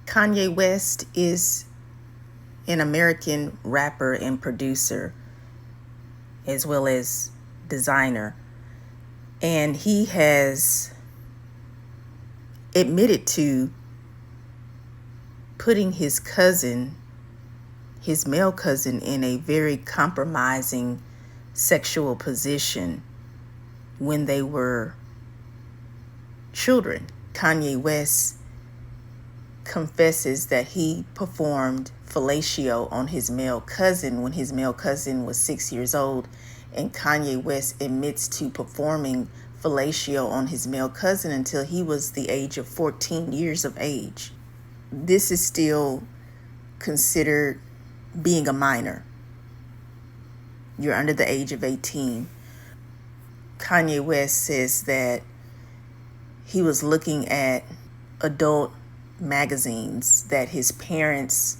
Kanye West is an American rapper and producer, as well as designer. And he has admitted to putting his male cousin, in a very compromising sexual position when they were children. Kanye West confesses that he performed fellatio on his male cousin when his male cousin was 6 years old, and Kanye West admits to performing fellatio on his male cousin until he was the age of 14 years of age. This is still considered being a minor. You're under the age of 18. Kanye West says that he was looking at adult magazines that his parents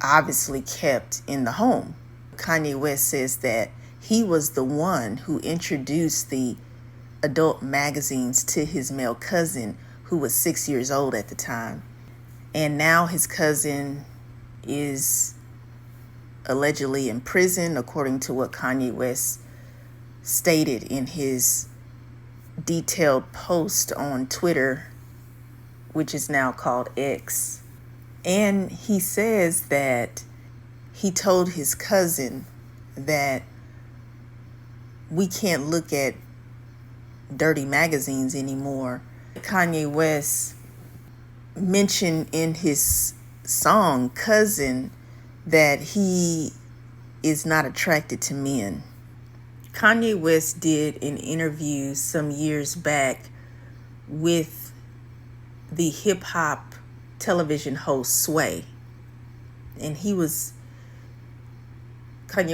obviously kept in the home. Kanye West says that he was the one who introduced the adult magazines to his male cousin, who was 6 years old at the time. And now his cousin is allegedly in prison, according to what Kanye West stated in his detailed post on Twitter, which is now called X. And he says that he told his cousin that we can't look at dirty magazines anymore. Kanye West mentioned in his song Cousin that he is not attracted to men. Kanye West did an interview some years back with the hip hop television host Sway. And Kanye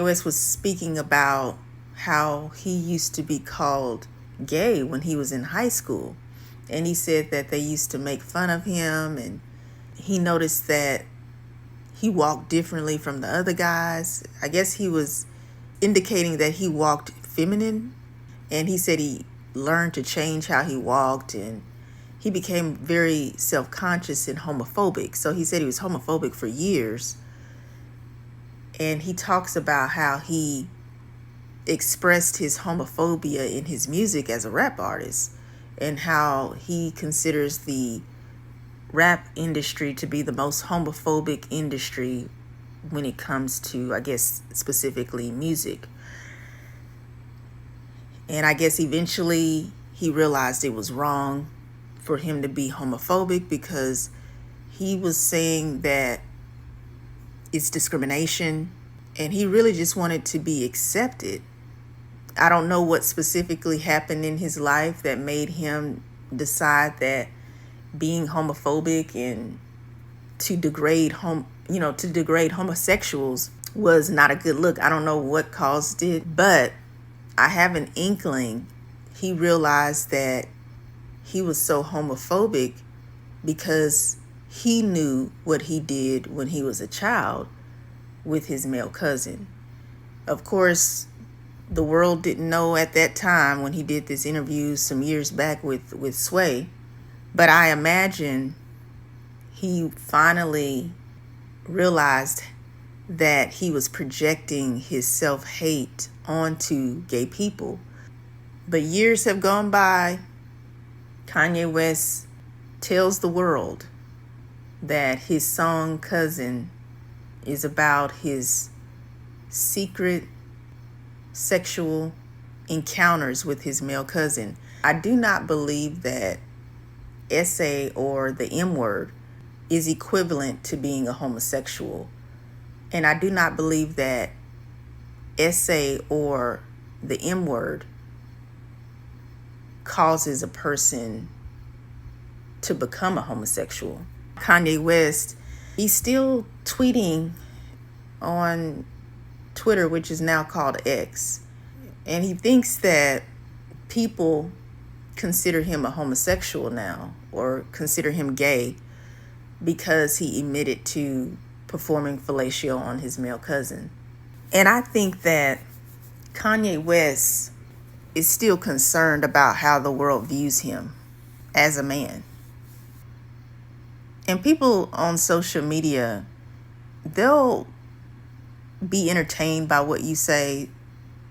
West was speaking about how he used to be called gay when he was in high school. And he said that they used to make fun of him, and he noticed that he walked differently from the other guys. I guess he was indicating that he walked feminine, and he said he learned to change how he walked, and he became very self-conscious and homophobic. So he said he was homophobic for years. And he talks about how he expressed his homophobia in his music as a rap artist, and how he considers the rap industry to be the most homophobic industry when it comes to, I guess, specifically music. And I guess eventually he realized it was wrong for him to be homophobic, because he was saying that it's discrimination, and he really just wanted to be accepted. I don't know what specifically happened in his life that made him decide that being homophobic and to degrade homosexuals was not a good look. I don't know what caused it, but I have an inkling he realized that he was so homophobic because he knew what he did when he was a child with his male cousin. Of course, the world didn't know at that time when he did this interview some years back with Sway. But I imagine he finally realized that he was projecting his self-hate onto gay people. But years have gone by. Kanye West tells the world that his song Cousin is about his secret sexual encounters with his male cousin. I do not believe that SA or the M word is equivalent to being a homosexual. And I do not believe that SA or the M word causes a person to become a homosexual. Kanye West, he's still tweeting on Twitter, which is now called X. And he thinks that people consider him a homosexual now, or consider him gay, because he admitted to performing fellatio on his male cousin. And I think that Kanye West is still concerned about how the world views him as a man. And people on social media, they'll be entertained by what you say.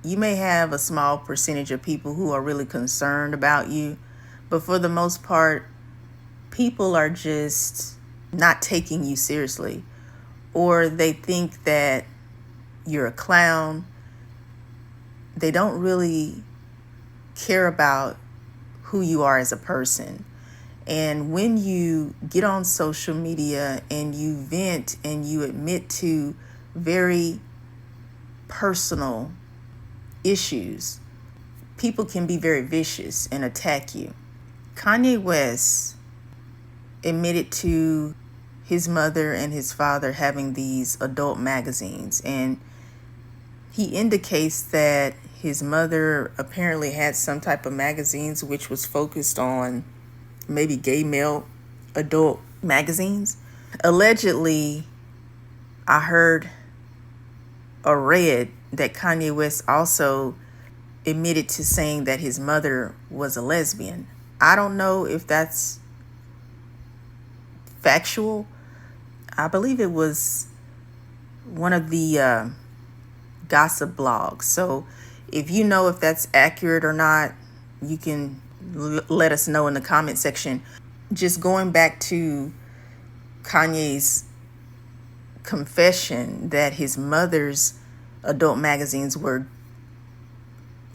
You may have a small percentage of people who are really concerned about you, but for the most part, people are just not taking you seriously, or they think that you're a clown. They don't really care about who you are as a person. And when you get on social media and you vent and you admit to very personal issues, people can be very vicious and attack you. Kanye West admitted to his mother and his father having these adult magazines, and he indicates that his mother apparently had some type of magazines which was focused on maybe gay male adult magazines. Allegedly, I heard or read that Kanye West also admitted to saying that his mother was a lesbian. I don't know if that's factual. I believe it was one of the gossip blogs. So if you know if that's accurate or not, you can let us know in the comment section. Just going back to Kanye's confession that his mother's adult magazines were,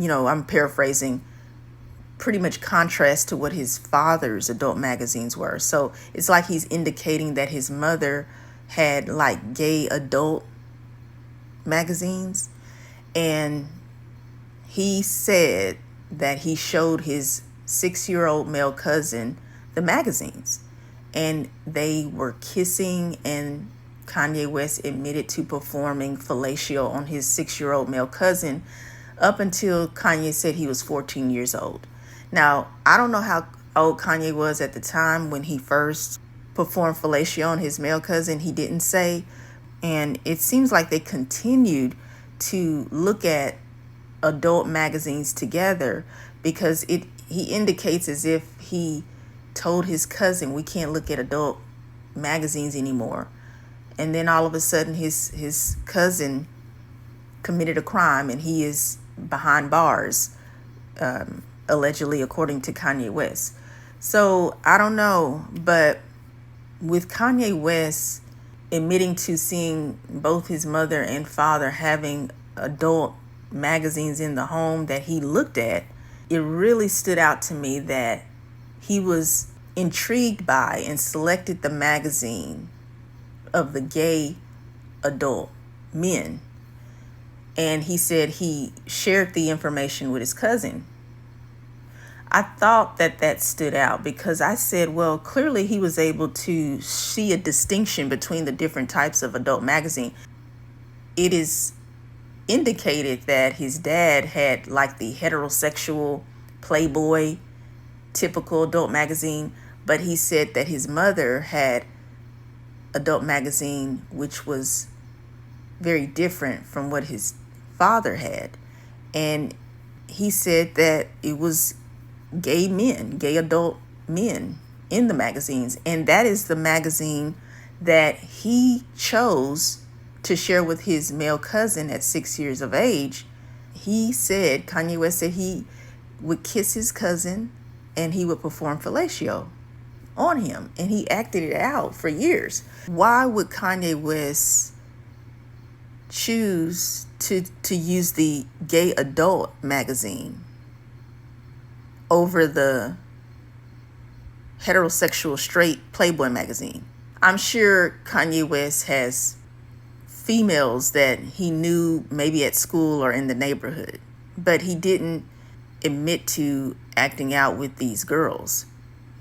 I'm paraphrasing, pretty much contrast to what his father's adult magazines were. So it's like he's indicating that his mother had like gay adult magazines. And he said that he showed his 6-year-old male cousin the magazines, and they were kissing, and Kanye West admitted to performing fellatio on his 6-year-old male cousin up until Kanye said he was 14 years old. Now, I don't know how old Kanye was at the time when he first performed fellatio on his male cousin. He didn't say. And it seems like they continued to look at adult magazines together, because he indicates as if he told his cousin, we can't look at adult magazines anymore. And then all of a sudden his cousin committed a crime and he is behind bars, allegedly, according to Kanye West. So I don't know, but with Kanye West admitting to seeing both his mother and father having adult magazines in the home that he looked at, it really stood out to me that he was intrigued by and selected the magazine of the gay adult men. And he said he shared the information with his cousin. I thought that stood out because I said, well, clearly he was able to see a distinction between the different types of adult magazine. It is indicated that his dad had like the heterosexual Playboy typical adult magazine, but he said that his mother had adult magazine which was very different from what his father had. And he said that it was gay adult men in the magazines. And that is the magazine that he chose to share with his male cousin at 6 years of age. Kanye West said he would kiss his cousin and he would perform fellatio on him. And he acted it out for years. Why would Kanye West choose to use the gay adult magazine over the heterosexual straight Playboy magazine? I'm sure Kanye West has females that he knew maybe at school or in the neighborhood, but he didn't admit to acting out with these girls.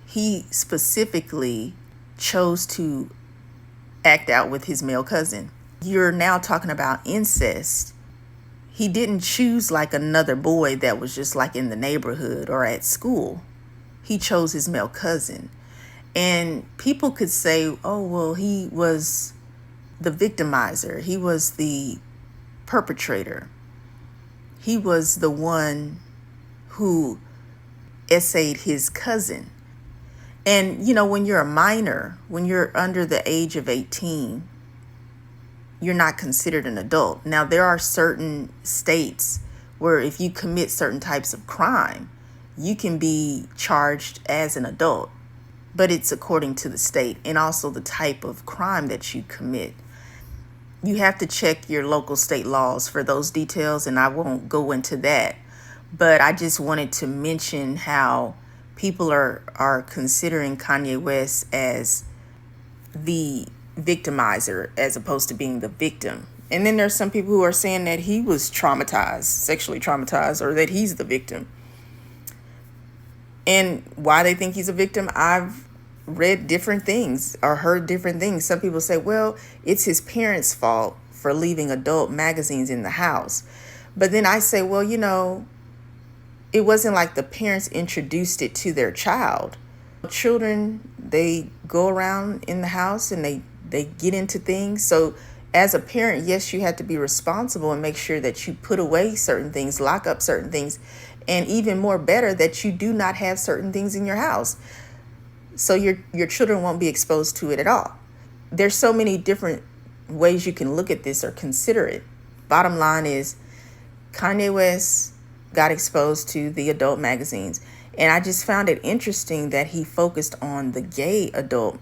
He specifically chose to act out with his male cousin. You're now talking about incest. He didn't choose like another boy that was just like in the neighborhood or at school. He chose his male cousin. And people could say, oh, well, he was the victimizer. He was the perpetrator. He was the one who essayed his cousin. And, when you're a minor, when you're under the age of 18, you're not considered an adult. Now, there are certain states where if you commit certain types of crime, you can be charged as an adult, but it's according to the state and also the type of crime that you commit. You have to check your local state laws for those details, and I won't go into that. But I just wanted to mention how people are considering Kanye West as the victimizer as opposed to being the victim. And then there's some people who are saying that he was traumatized, sexually traumatized, or that he's the victim. And why they think he's a victim, I've read different things or heard different things. Some people say, well, it's his parents' fault for leaving adult magazines in the house. But then I say, well, it wasn't like the parents introduced it to their child. Children, they go around in the house and they get into things. So as a parent, yes, you have to be responsible and make sure that you put away certain things, lock up certain things, and even more better, that you do not have certain things in your house. So your children won't be exposed to it at all. There's so many different ways you can look at this or consider it. Bottom line is, Kanye West got exposed to the adult magazines. And I just found it interesting that he focused on the gay adult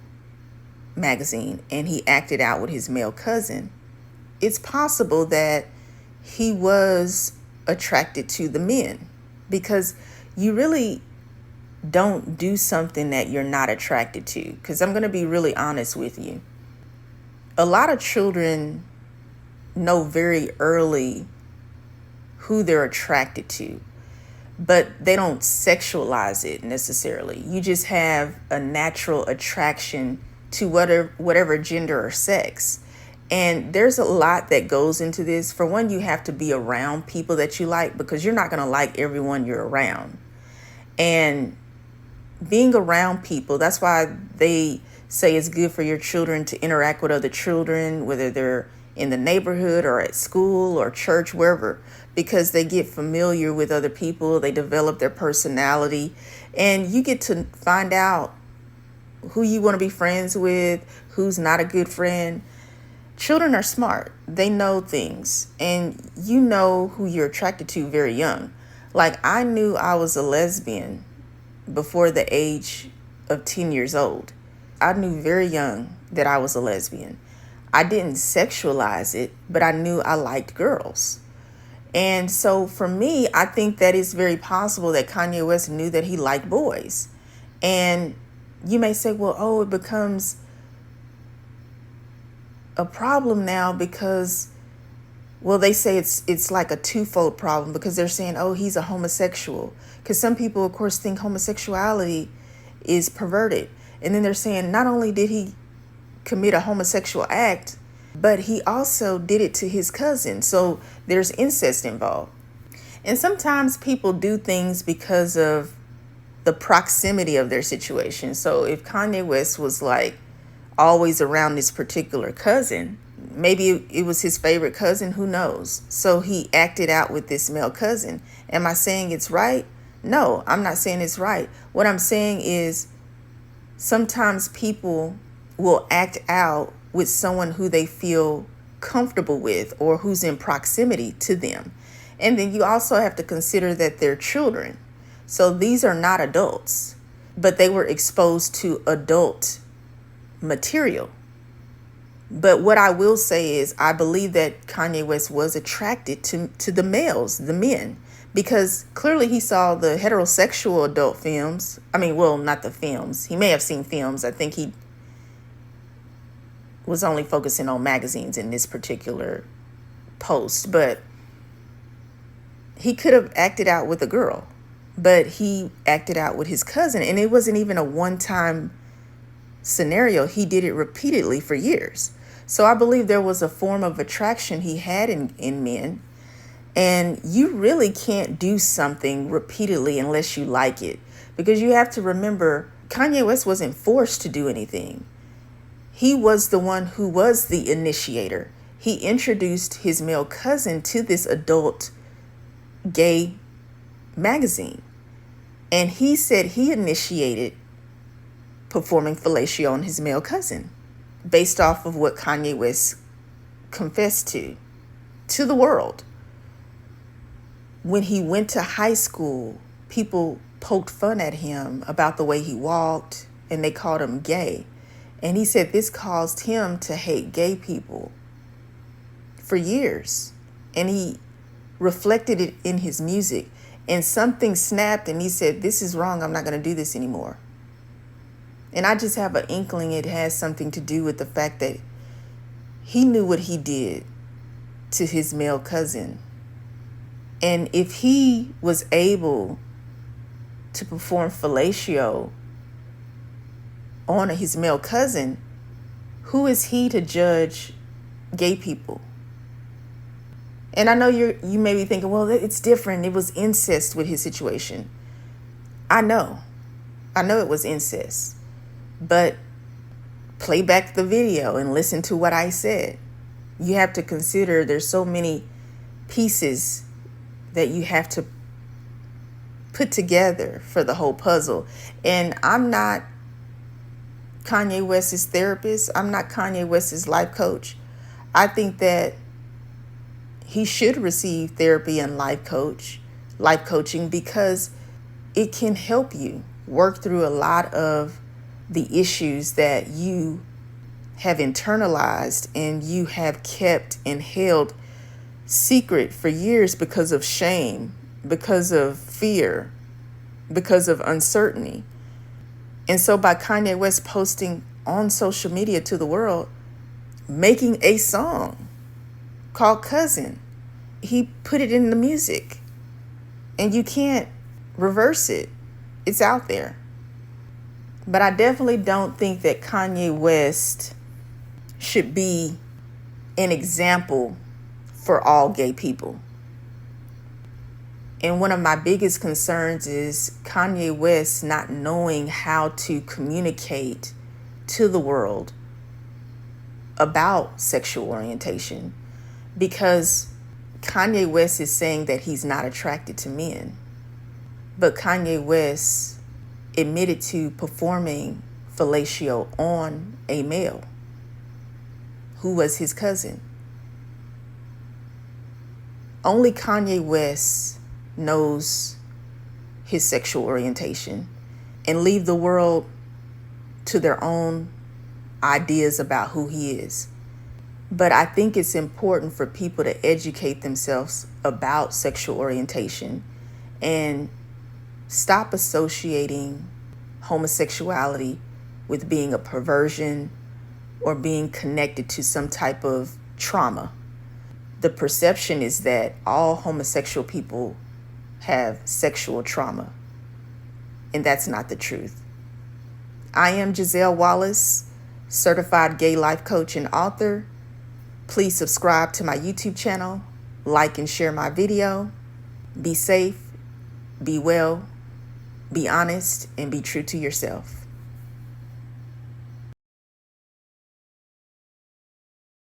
magazine and he acted out with his male cousin. It's possible that he was attracted to the men, because you really don't do something that you're not attracted to. Because I'm going to be really honest with you. A lot of children know very early who they're attracted to, but they don't sexualize it necessarily. You just have a natural attraction to whatever gender or sex. And there's a lot that goes into this. For one, you have to be around people that you like, because you're not going to like everyone you're around. And being around people, that's why they say it's good for your children to interact with other children, whether they're in the neighborhood or at school or church, wherever, because they get familiar with other people, they develop their personality, and you get to find out who you want to be friends with, who's not a good friend. Children are smart. They know things, and you know who you're attracted to very young. Like, I knew I was a lesbian before the age of 10 years old. I knew very young that I was a lesbian. I didn't sexualize it, but I knew I liked girls. And so for me, I think that it's very possible that Kanye West knew that he liked boys. And you may say, well, it becomes a problem now because, well, they say it's like a twofold problem, because they're saying, he's a homosexual. Because some people, of course, think homosexuality is perverted. And then they're saying not only did he commit a homosexual act, but he also did it to his cousin. So there's incest involved. And sometimes people do things because of the proximity of their situation. So if Kanye West was like always around this particular cousin, maybe it was his favorite cousin, who knows? So he acted out with this male cousin. Am I saying it's right? No, I'm not saying it's right. What I'm saying is sometimes people will act out with someone who they feel comfortable with or who's in proximity to them. And then you also have to consider that they're children. So these are not adults, but they were exposed to adult material. But what I will say is I believe that Kanye West was attracted to the males, the men, because clearly he saw the heterosexual adult films. I mean, well, not the films. He may have seen films. I think he was only focusing on magazines in this particular post, but he could have acted out with a girl, but he acted out with his cousin. And it wasn't even a one-time scenario. He did it repeatedly for years. So I believe there was a form of attraction he had in men. And you really can't do something repeatedly unless you like it, because you have to remember, Kanye West wasn't forced to do anything. He was the one who was the initiator. He introduced his male cousin to this adult gay magazine. And he said he initiated performing fellatio on his male cousin, based off of what Kanye West confessed to the world. When he went to high school, people poked fun at him about the way he walked, and they called him gay. And he said this caused him to hate gay people for years. And he reflected it in his music. And something snapped, and he said, this is wrong. I'm not going to do this anymore. And I just have an inkling it has something to do with the fact that he knew what he did to his male cousin. And if he was able to perform fellatio on his male cousin, who is he to judge gay people? And I know you may be thinking, well, it's different. It was incest with his situation. I know it was incest. But play back the video and listen to what I said. You have to consider there's so many pieces that you have to put together for the whole puzzle. And I'm not Kanye West's therapist. I'm not Kanye West's life coach. I think that he should receive therapy and life coaching, because it can help you work through a lot of the issues that you have internalized and you have kept and held secret for years because of shame, because of fear, because of uncertainty. And so by Kanye West posting on social media to the world, making a song called Cousin, he put it in the music, and you can't reverse it. It's out there. But I definitely don't think that Kanye West should be an example for all gay people. And one of my biggest concerns is Kanye West not knowing how to communicate to the world about sexual orientation, because Kanye West is saying that he's not attracted to men. But Kanye West admitted to performing fellatio on a male who was his cousin. Only Kanye West knows his sexual orientation, and leave the world to their own ideas about who he is. But I think it's important for people to educate themselves about sexual orientation and stop associating homosexuality with being a perversion or being connected to some type of trauma. The perception is that all homosexual people have sexual trauma, and that's not the truth. I am Giselle Wallace, certified gay life coach and author. Please subscribe to my YouTube channel, like and share my video. Be safe, be well, be honest, and be true to yourself.